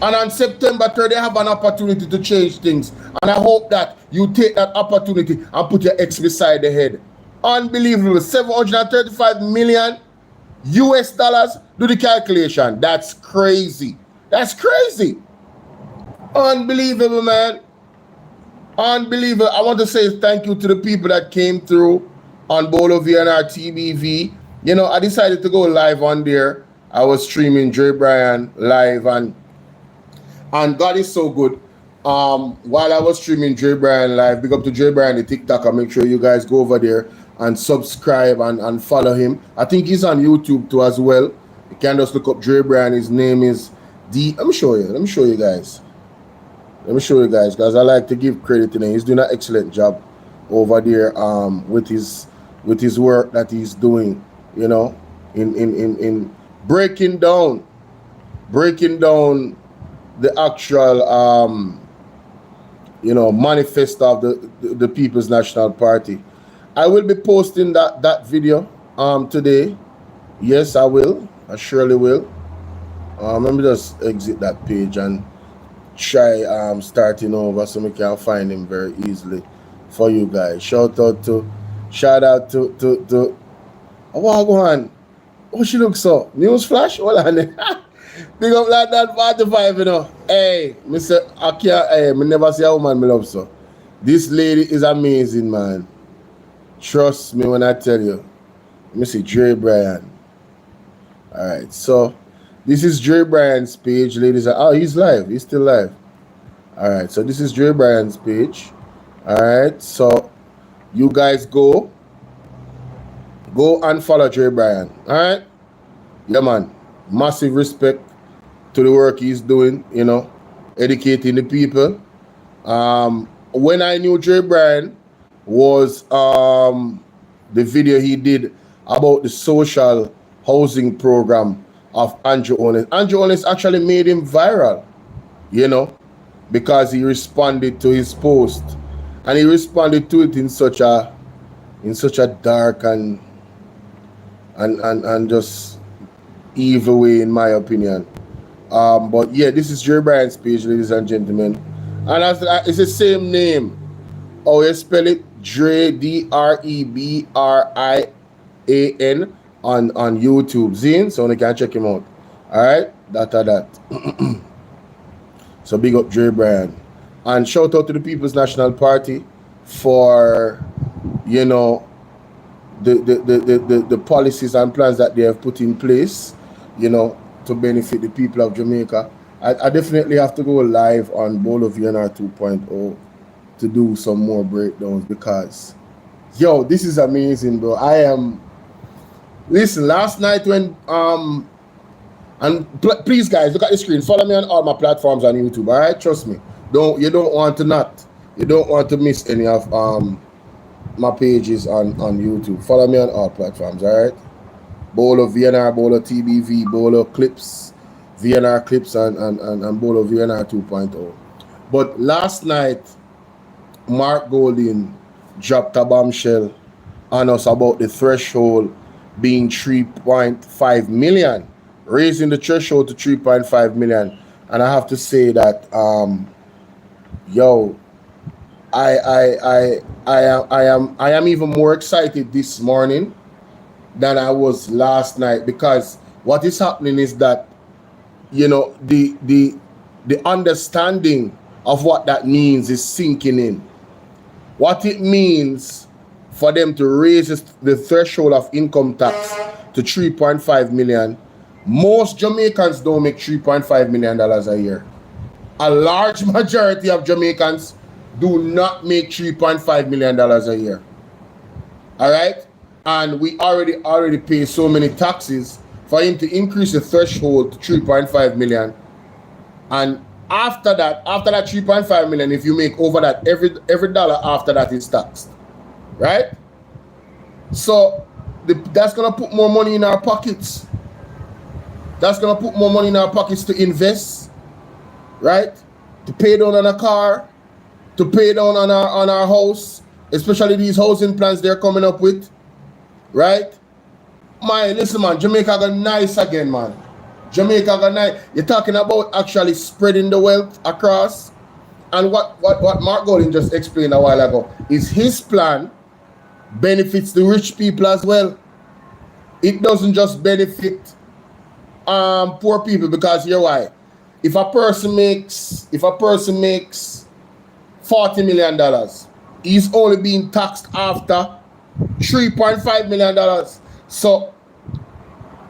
and on September 3rd, they have an opportunity to change things. And I hope that you take that opportunity and put your ex beside the head. Unbelievable. 735 million US dollars. Do the calculation. That's crazy. That's crazy. Unbelievable, man. Unbelievable. I want to say thank you to the people that came through on Bolo VNR TBV. You know, I decided to go live on there. I was streaming Dre Bryan live, and God is so good. While I was streaming Dre Bryan live, big up to Dre Bryan, the TikToker. Make sure you guys go over there and subscribe and follow him. I think he's on YouTube too as well. You can just look up Dre Bryan. His name is Let me show you guys. Because I like to give credit to him. He's doing an excellent job over there with his work that he's doing, you know, in breaking down the actual manifesto of the People's National Party. I will be posting that video today. Yes, I will. I surely will. Let me just exit that page and try starting over so we can find him very easily for you guys. Shout out to Wagwan. Oh, she looks so. News flash? Hold on. Big up like that 45, you know. Hey, Mr. Akia, hey, me never see a woman me love so. This lady is amazing, man. Trust me when I tell you. Let me see Dre Bryan. Alright, so this is Dre Bryan's page, ladies. Oh, he's live. He's still live. Alright, so this is Dre Bryan's page. Alright, so you guys go and follow Dre Bryan. Alright? Yeah, man. Massive respect to the work he's doing, you know, educating the people. When I knew Dre Bryan was the video he did about the social housing program of Andrew Owens. Andrew Owens actually made him viral, you know, because he responded to his post, and he responded to it in such a dark and just evil way, in my opinion. But yeah, this is Dre Bryan's page, ladies and gentlemen, and it's the same name. Oh, you spell it Dre, DREBRIAN on YouTube. Zine, so you can check him out. Alright, that. So big up Dre Bryan. And shout out to the People's National Party for, you know, the policies and plans that they have put in place, you know, to benefit the people of Jamaica. I definitely have to go live on Bolo VNR 2.0 to do some more breakdowns, because yo, this is amazing, bro. Listen, last night when please guys, look at the screen. Follow me on all my platforms on YouTube. All right, trust me. You don't want to miss any of my pages on YouTube. Follow me on all platforms. All right, Bolo VNR, Bolo TBV, Bolo Clips, VNR Clips, and Bolo VNR 2.0. But last night, Mark Golding dropped a bombshell on us about the threshold being 3.5 million, raising the threshold to 3.5 million. And I have to say that I am even more excited this morning than I was last night, because what is happening is that, you know, the understanding of what that means is sinking in. What it means for them to raise the threshold of income tax to 3.5 million. Most Jamaicans don't make $3.5 million a year. A large majority of Jamaicans do not make $3.5 million a year. All right? And we already pay so many taxes for him to increase the threshold to 3.5 million. And after that 3.5 million, if you make over that, every dollar after that is taxed. Right? So that's gonna put more money in our pockets. That's gonna put more money in our pockets to invest, right? To pay down on a car, to pay down on our house, especially these housing plans they're coming up with, right? Listen, man, Jamaica got nice again, man. Jamaica got nice. You're talking about actually spreading the wealth across, and what Mark Golding just explained a while ago is his plan benefits the rich people as well. It doesn't just benefit poor people, because here's why. If a person makes $40 million, he's only being taxed after $3.5 million. So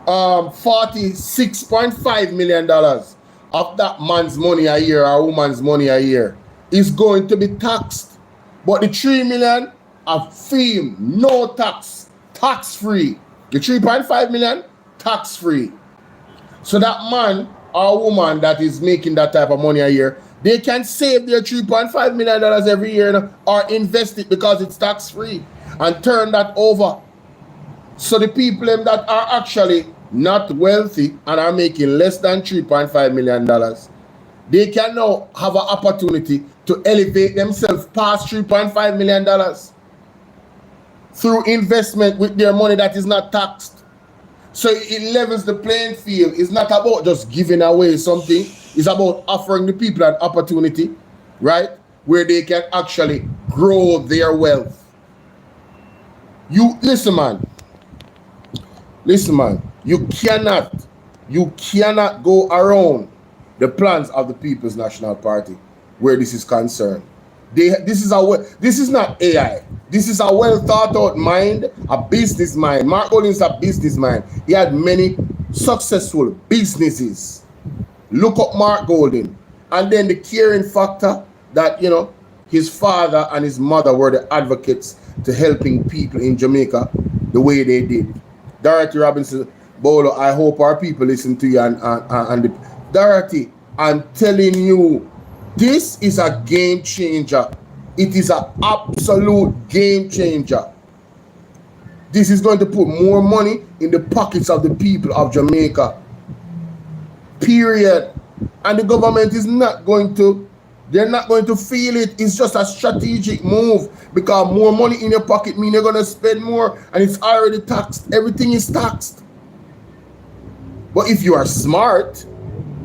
$46.5 million of that man's money a year or woman's money a year is going to be taxed. But the $3 million are free, no tax, tax-free. The 3.5 million, tax-free. So that man or woman that is making that type of money a year, they can save their $3.5 million every year or invest it because it's tax-free and turn that over. So the people that are actually not wealthy and are making less than $3.5 million, they can now have an opportunity to elevate themselves past $3.5 million through investment with their money that is not taxed. So it levels the playing field. It's not about just giving away something. It's about offering the people an opportunity, right, where they can actually grow their wealth. Listen, man. You cannot go around the plans of the People's National Party where this is concerned. This is not AI. This is a well thought out mind, a business mind. Mark Golding is a business mind. He had many successful businesses. Look up Mark Golding. And then the caring factor that, his father and his mother were the advocates to helping people in Jamaica the way they did. Dorothy Robinson Bolo, I hope our people listen to you. And Dorothy, I'm telling you, this is a game changer. It is an absolute game changer. This is going to put more money in the pockets of the people of Jamaica. Period. And the government is they're not going to feel it. It's just a strategic move, because more money in your pocket means you're going to spend more, and it's already taxed. Everything is taxed. But if you are smart,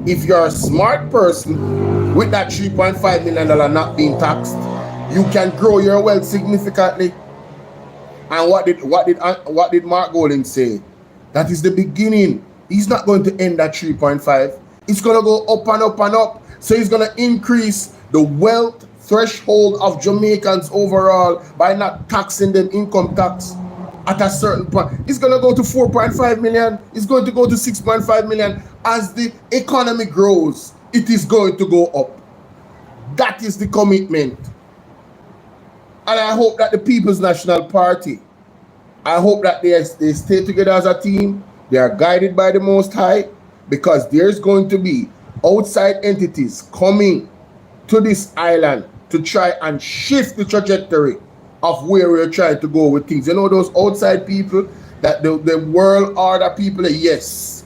if you're a smart person with that $3.5 million not being taxed, you can grow your wealth significantly. And what did Mark Golding say? That is the beginning. He's not going to end at 3.5. It's going to go up and up and up. So he's going to increase the wealth threshold of Jamaicans overall by not taxing them income tax at a certain point. It's going to go to 4.5 million. It's going to go to 6.5 million. As the economy grows, it is going to go up. That is the commitment. And I hope that the People's National Party, I hope that they stay together as a team. They are guided by the Most High, because there's going to be outside entities coming to this island to try and shift the trajectory of where we're trying to go with things. Those outside people, that the world order people, yes,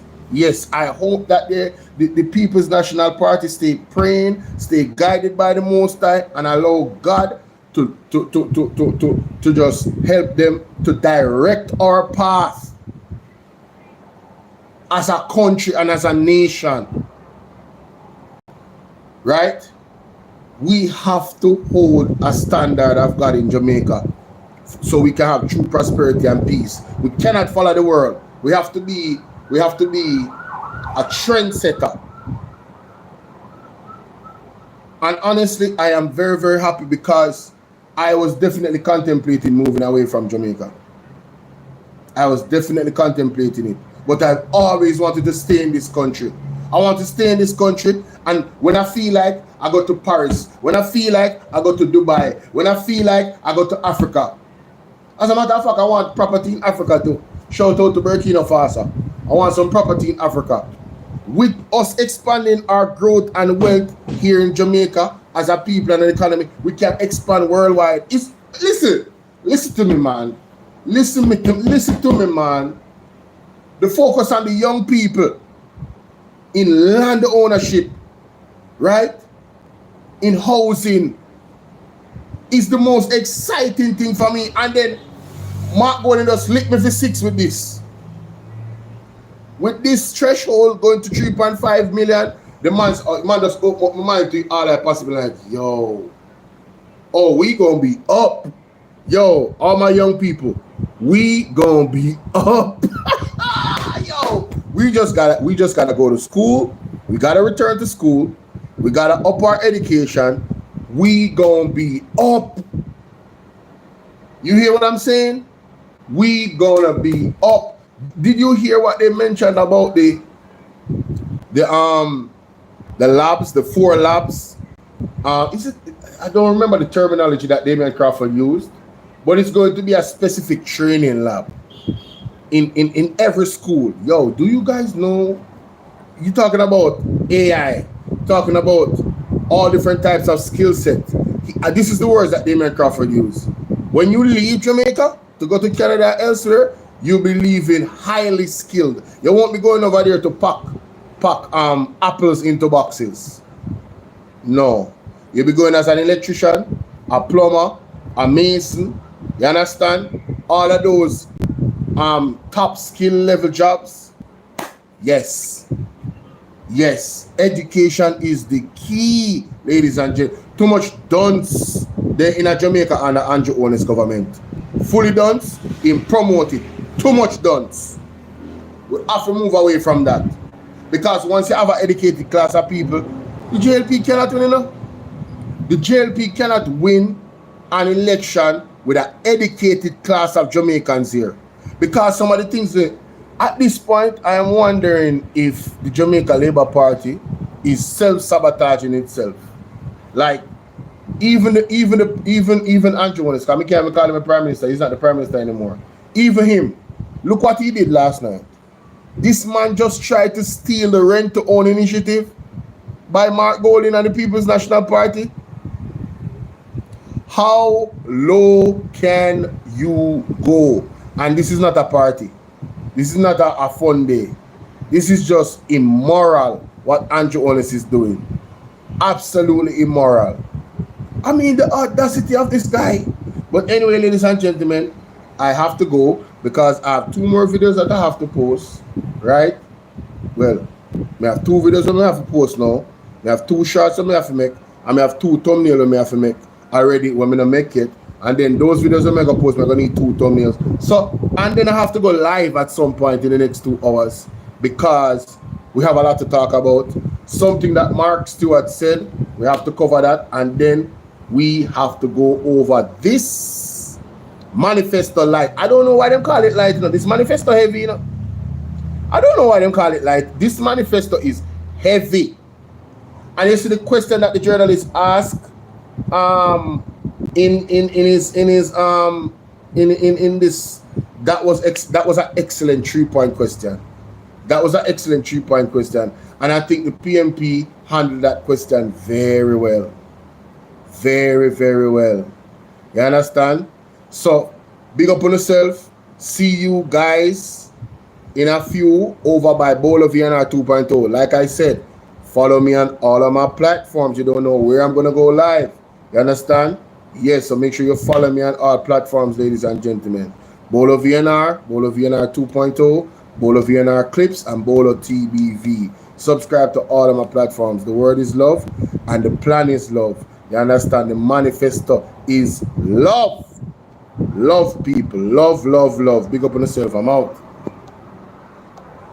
I hope that the People's National Party stay praying, stay guided by the Most High, and allow God to just help them to direct our path as a country and as a nation. Right? We have to hold a standard of God in Jamaica so we can have true prosperity and peace. We cannot follow the world. We have to be a trendsetter. And honestly, I am very, very happy, because I was definitely contemplating moving away from Jamaica. I was definitely contemplating it. But I've always wanted to stay in this country. I want to stay in this country, and when I feel like, I go to Paris. When I feel like, I go to Dubai. When I feel like, I go to Africa. As a matter of fact, I want property in Africa too. Shout out to Burkina Faso. I want some property in Africa. With us expanding our growth and wealth here in Jamaica as a people and an economy, we can expand worldwide. Listen to me, man. Listen to me, man. The focus on the young people in land ownership, right? In housing is the most exciting thing for me. And then Mark Golden just lick me for 6 with this. With this threshold going to 3.5 million, the man just open up my mind to all that possible. Like, yo, oh, we gonna be up. Yo, all my young people, we gonna be up. Yo, we just gotta go to school. We gotta return to school. We gotta up our education. We gonna be up. You hear what I'm saying? We gonna be up. Did you hear what they mentioned about the labs, the 4 labs? Is it? I don't remember the terminology that Damian Crawford used, but it's going to be a specific training lab in every school. Yo, do you guys know? You talking about AI, talking about all different types of skill set. This is the words that Damian Crawford used. When you leave Jamaica to go to Canada or elsewhere, you'll be leaving highly skilled. You won't be going over there to pack apples into boxes. No. You'll be going as an electrician, a plumber, a mason. You understand? All of those top skill level jobs. Yes. Yes. Education is the key, ladies and gentlemen. Too much dunce there in a Jamaica under Andrew Owen's government. Fully dunce, in promote it. Too much dunce. We have to move away from that. Because once you have an educated class of people, the JLP cannot win, you know? The JLP cannot win an election with an educated class of Jamaicans here. Because some of the things that, at this point, I am wondering if the Jamaica Labour Party is self-sabotaging itself. Like, even Andrew Owen's, I can't even call him a prime minister. He's not the prime minister anymore. Even him. Look what he did last night. This man just tried to steal the rent-to-own initiative by Mark Golden and the People's National Party. How low can you go? And this is not a party. This is not a fun day. This is just immoral what Andrew Owen is doing. Absolutely immoral. I mean, the audacity of this guy. But anyway, ladies and gentlemen, I have to go because I have 2 more videos that I have to post, right? Well, I have 2 videos that I have to post now. I have 2 shorts that I have to make. And I have 2 thumbnails that I have to make already when I make it. And then those videos that I'm going to post, I'm going to need 2 thumbnails. So, and then I have to go live at some point in the next 2 hours because we have a lot to talk about. Something that Mark Stewart said, we have to cover that. And then we have to go over this Manifesto Lite. I don't know why they call it Lite, you know. This Manifesto heavy, you know. I don't know why they call it Lite. This Manifesto is heavy. And you see the question that the journalist asked in this, that was an excellent 3-point question. That was an excellent 3-point question. And I think the PMP handled that question very well. Very, very well. You understand? So, big up on yourself. See you guys in a few over by Bowl of VNR 2.0. Like I said, follow me on all of my platforms. You don't know where I'm going to go live. You understand? Yes, so make sure you follow me on all platforms, ladies and gentlemen. Bowl of VNR 2.0, Bowl of VNR Clips, and Bowl of TBV. Subscribe to all of my platforms. The word is love, and the plan is love. You understand? The manifesto is love. Love people. Love, love, love. Big up on yourself. I'm out.